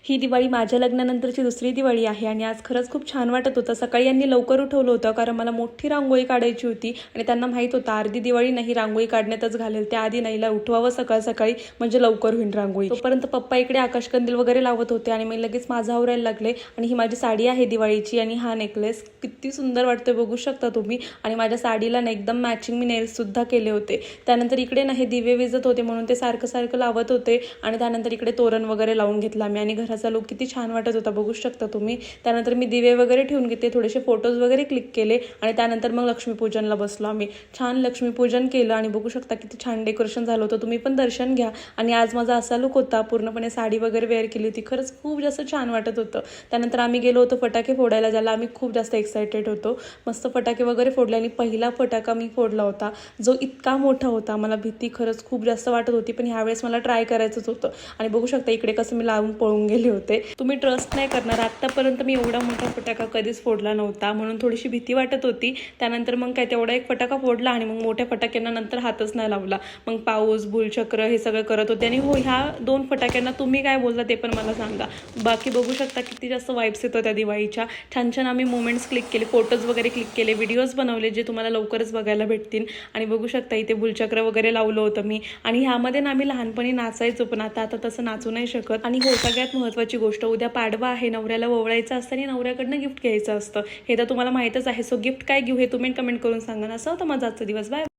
ही दिवाळी माझ्या लग्नानंतरची दुसरी दिवाळी आहे आणि आज खरंच खूप छान वाटत होतं। सकाळी यांनी लवकर उठवलं होतं कारण मला मोठी रांगोळी काढायची होती आणि त्यांना माहित होतं अर्धी दिवाळी नाही रांगोळी काढण्यातच घालेल, त्याआधी नाहीला उठवावं सकाळ सकाळी म्हणजे लवकर होईल रांगोळी। तोपर्यंत पप्पा इकडे आकाशकंदील वगैरे लावत होते आणि मी लगेच माझं आवरायला लागले। आणि ही माझी साडी आहे दिवाळीची आणि हा नेकलेस किती सुंदर वाटतोय बघू शकता तुम्ही। आणि माझ्या साडीला ना एकदम मॅचिंग मी नेल्स सुद्धा केले होते। त्यानंतर इकडे ना हे दिवे विजत होते म्हणून ते सारखं सारखं लावत होते आणि त्यानंतर इकडे तोरण वगैरे लावून घेतला मी आणि घराचा लुक किती छान वाटत होता बघू शकता तुम्ही। त्यानंतर मी दिवे वगैरे ठेवून घेतले, थोडेसे फोटोज वगैरे क्लिक केले आणि त्यानंतर मग लक्ष्मीपूजनला बसलो आम्ही। छान लक्ष्मीपूजन केलं आणि बघू शकता किती छान डेकोरेशन झालं होतं, तुम्ही पण दर्शन घ्या। आणि आज माझा असा लुक होता, पूर्णपणे साडी वगैरे वेअर केली होती, खरंच खूप जास्त छान वाटत होतं। त्यानंतर आम्ही गेलो होतो फटाके फोडायला, ज्याला आम्ही खूप जास्त एक्साइटेड होतो। मस्त फटाके वगैरे फोडले आणि पहिला फटाका मी फोडला होता जो इतका मोठा होता, मला भीती खरंच खूप जास्त वाटत होती, पण ह्यावेळेस मला ट्राय करायचंच होतं। आणि बघू शकता इकडे कसं मी लावून पळून गेले होते। तुम्ही ट्रस्ट नाही करणार, आतापर्यंत मी एवढा मोठा फटाका कधीच फोडला नव्हता म्हणून थोडीशी भीती वाटत होती। त्यानंतर मग काय तेवढा एक फटाका फोडला आणि मग मोठ्या फटाक्यांना नंतर हातच नाही लावला। मग पाऊस भूलचक्र हे सगळं करत होते। आणि हो, ह्या 2 फटाक्यांना तुम्ही काय बोलता ते पण मला सांगा। बाकी बघू शकता किती जास्त वाइब्स येतो त्या दिवाळीच्या। छान छान आम्ही मोमेंट्स क्लिक केले, फोटोज वगैरे क्लिक केले, व्हिडिओज बनवले जे तुम्हाला लवकरच बघायला भेटतील। आणि बघू शकता इथे भूलचक्र वगैरे लावलं होतं मी आणि ह्यामध्ये ना आम्ही लहानपणी नाचायचो, पण आता तसं नाचू नाही शकत। आणि हो, सगळ्यात महत्त्वाची गोष्ट, उद्या पाडवा आहे, नवऱ्याला ओवळायचं असतं आणि नवऱ्याकडनं गिफ्ट घ्यायचं असतं, हे तर तुम्हाला माहीतच आहे। सो गिफ्ट काय घेऊ हे तुम्ही कमेंट करून सांगा ना। असं होतं माझा आजचा दिवस, बाय।